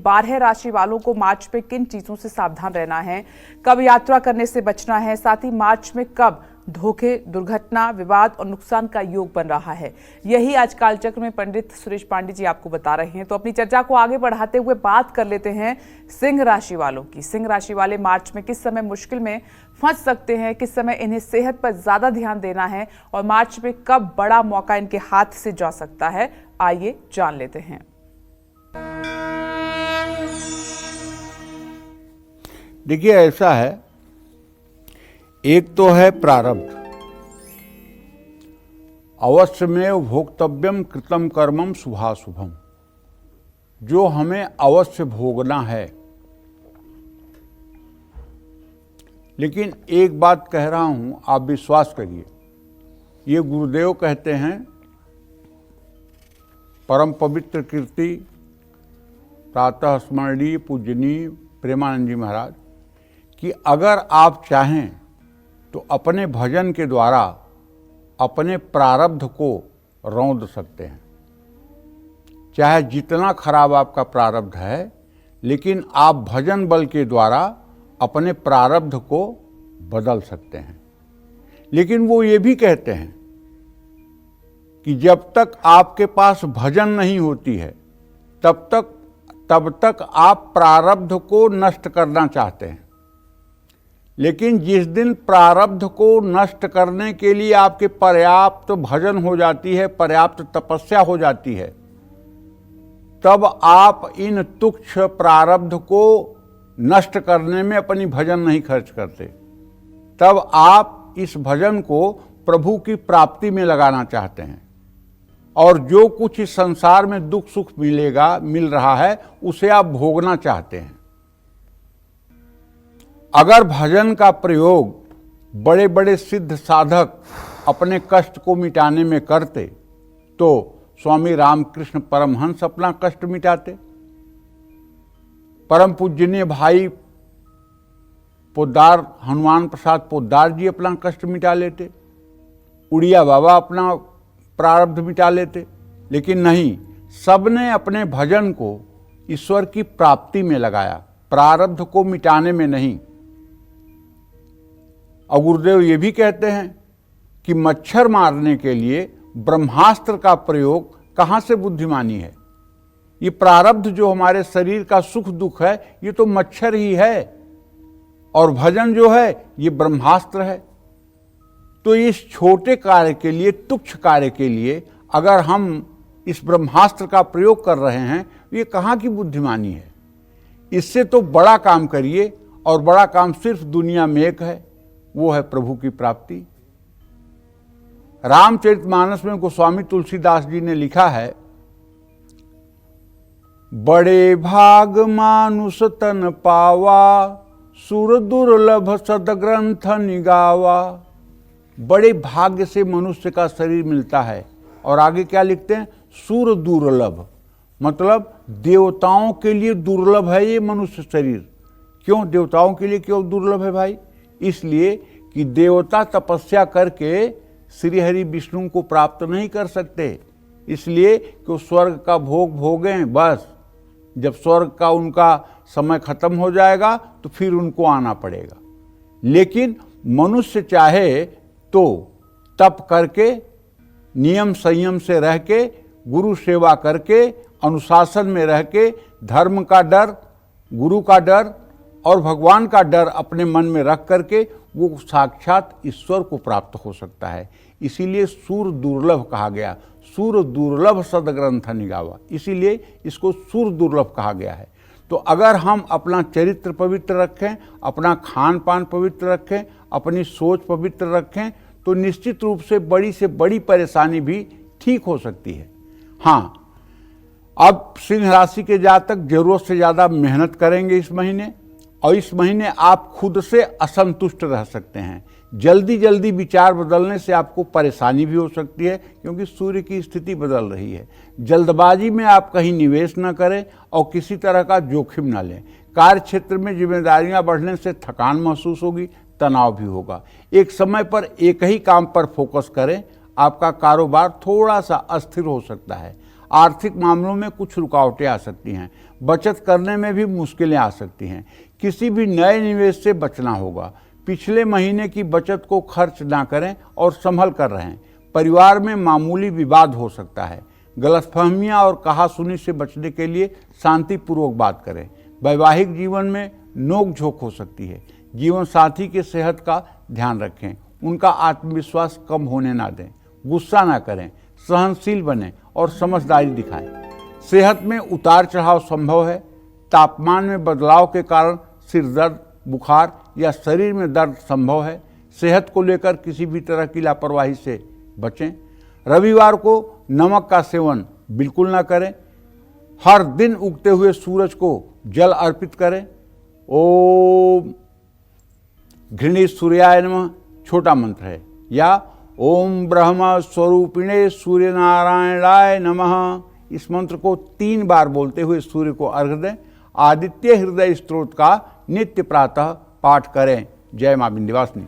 12 राशि वालों को मार्च में किन चीजों से सावधान रहना है, कब यात्रा करने से बचना है, साथ ही मार्च में कब धोखे, दुर्घटना, विवाद और नुकसान का योग बन रहा है, यही आज कालचक्र में पंडित सुरेश पांडे जी आपको बता रहे हैं। तो अपनी चर्चा को आगे बढ़ाते हुए बात कर लेते हैं सिंह राशि वालों की। सिंह राशि वाले मार्च में किस समय मुश्किल में फंस सकते हैं, किस समय इन्हें सेहत पर ज्यादा ध्यान देना है और मार्च में कब बड़ा मौका इनके हाथ से जा सकता है, आइए जान लेते हैं। देखिए, ऐसा है, एक तो है प्रारब्ध। अवश्यमेव भोक्तव्यम कृतम कर्मम शुभाशुभम, जो हमें अवश्य भोगना है। लेकिन एक बात कह रहा हूं, आप विश्वास करिए, ये गुरुदेव कहते हैं, परम पवित्र कीर्ति प्रातः स्मरणीय पूजनीय प्रेमानंद जी महाराज, कि अगर आप चाहें तो अपने भजन के द्वारा अपने प्रारब्ध को रौंद सकते हैं। चाहे जितना खराब आपका प्रारब्ध है, लेकिन आप भजन बल के द्वारा अपने प्रारब्ध को बदल सकते हैं। लेकिन वो ये भी कहते हैं कि जब तक आपके पास भजन नहीं होती है, तब तक आप प्रारब्ध को नष्ट करना चाहते हैं। लेकिन जिस दिन प्रारब्ध को नष्ट करने के लिए आपके पर्याप्त भजन हो जाती है, पर्याप्त तपस्या हो जाती है, तब आप इन तुच्छ प्रारब्ध को नष्ट करने में अपनी भजन नहीं खर्च करते। तब आप इस भजन को प्रभु की प्राप्ति में लगाना चाहते हैं, और जो कुछ इस संसार में दुख सुख मिल रहा है, उसे आप भोगना चाहते हैं। अगर भजन का प्रयोग बड़े बड़े सिद्ध साधक अपने कष्ट को मिटाने में करते, तो स्वामी रामकृष्ण परमहंस अपना कष्ट मिटाते, परम पूजनीय भाई पोद्दार हनुमान प्रसाद पोद्दार जी अपना कष्ट मिटा लेते, उड़िया बाबा अपना प्रारब्ध मिटा लेते। लेकिन नहीं, सबने अपने भजन को ईश्वर की प्राप्ति में लगाया, प्रारब्ध को मिटाने में नहीं। और गुरुदेव ये भी कहते हैं कि मच्छर मारने के लिए ब्रह्मास्त्र का प्रयोग कहाँ से बुद्धिमानी है। ये प्रारब्ध जो हमारे शरीर का सुख दुख है, ये तो मच्छर ही है, और भजन जो है ये ब्रह्मास्त्र है। तो इस छोटे कार्य के लिए, तुच्छ कार्य के लिए अगर हम इस ब्रह्मास्त्र का प्रयोग कर रहे हैं, ये कहाँ की बुद्धिमानी है। इससे तो बड़ा काम करिए, और बड़ा काम सिर्फ दुनिया में एक है, वो है प्रभु की प्राप्ति। रामचरितमानस में गोस्वामी तुलसीदास जी ने लिखा है, बड़े भाग मानुष तन पावा, सुर दुर्लभ सदग्रंथ निगावा। बड़े भाग्य से मनुष्य का शरीर मिलता है। और आगे क्या लिखते हैं, सुर दुर्लभ, मतलब देवताओं के लिए दुर्लभ है ये मनुष्य शरीर। क्यों देवताओं के लिए क्यों दुर्लभ है भाई? इसलिए कि देवता तपस्या करके श्री हरि विष्णु को प्राप्त नहीं कर सकते, इसलिए कि वो स्वर्ग का भोग भोगें बस। जब स्वर्ग का उनका समय खत्म हो जाएगा तो फिर उनको आना पड़ेगा। लेकिन मनुष्य चाहे तो तप करके, नियम संयम से रह के, गुरु सेवा करके, अनुशासन में रह के, धर्म का डर, गुरु का डर और भगवान का डर अपने मन में रख करके वो साक्षात ईश्वर को प्राप्त हो सकता है। इसीलिए सूर दुर्लभ कहा गया, सूर दुर्लभ सदग्रंथ निगावा, इसीलिए इसको सूर दुर्लभ कहा गया है। तो अगर हम अपना चरित्र पवित्र रखें, अपना खान पान पवित्र रखें, अपनी सोच पवित्र रखें, तो निश्चित रूप से बड़ी परेशानी भी ठीक हो सकती है। हाँ, अब सिंह राशि के जातक जरूरत से ज़्यादा मेहनत करेंगे इस महीने, और इस महीने आप खुद से असंतुष्ट रह सकते हैं। जल्दी विचार बदलने से आपको परेशानी भी हो सकती है, क्योंकि सूर्य की स्थिति बदल रही है। जल्दबाजी में आप कहीं निवेश न करें और किसी तरह का जोखिम न लें। कार्य क्षेत्र में जिम्मेदारियां बढ़ने से थकान महसूस होगी, तनाव भी होगा। एक समय पर एक ही काम पर फोकस करें, आपका कारोबार थोड़ा सा अस्थिर हो सकता है। आर्थिक मामलों में कुछ रुकावटें आ सकती हैं। बचत करने में भी मुश्किलें आ सकती हैं। किसी भी नए निवेश से बचना होगा। पिछले महीने की बचत को खर्च ना करें और संभल कर रहें। परिवार में मामूली विवाद हो सकता है। गलतफहमियां और कहासुनी से बचने के लिए शांतिपूर्वक बात करें। वैवाहिक जीवन में नोक-झोंक हो सकती है। जीवन साथी की सेहत का ध्यान रखें। उनका आत्मविश्वास कम होने ना दें। गुस्सा ना करें। सहनशील बनें और समझदारी दिखाएं। सेहत में उतार चढ़ाव संभव है। तापमान में बदलाव के कारण सिर दर्द, बुखार या शरीर में दर्द संभव है। सेहत को लेकर किसी भी तरह की लापरवाही से बचें। रविवार को नमक का सेवन बिल्कुल ना करें। हर दिन उगते हुए सूरज को जल अर्पित करें। ओम घृणी सूर्याय नमः छोटा मंत्र है, या ओम ब्रह्म स्वरूपिणे सूर्य नारायणाय नमः, इस मंत्र को 3 बार बोलते हुए सूर्य को अर्घ्य दें। आदित्य हृदय स्तोत्र का नित्य प्रातः पाठ करें। जय मां विंध्यवासिनी।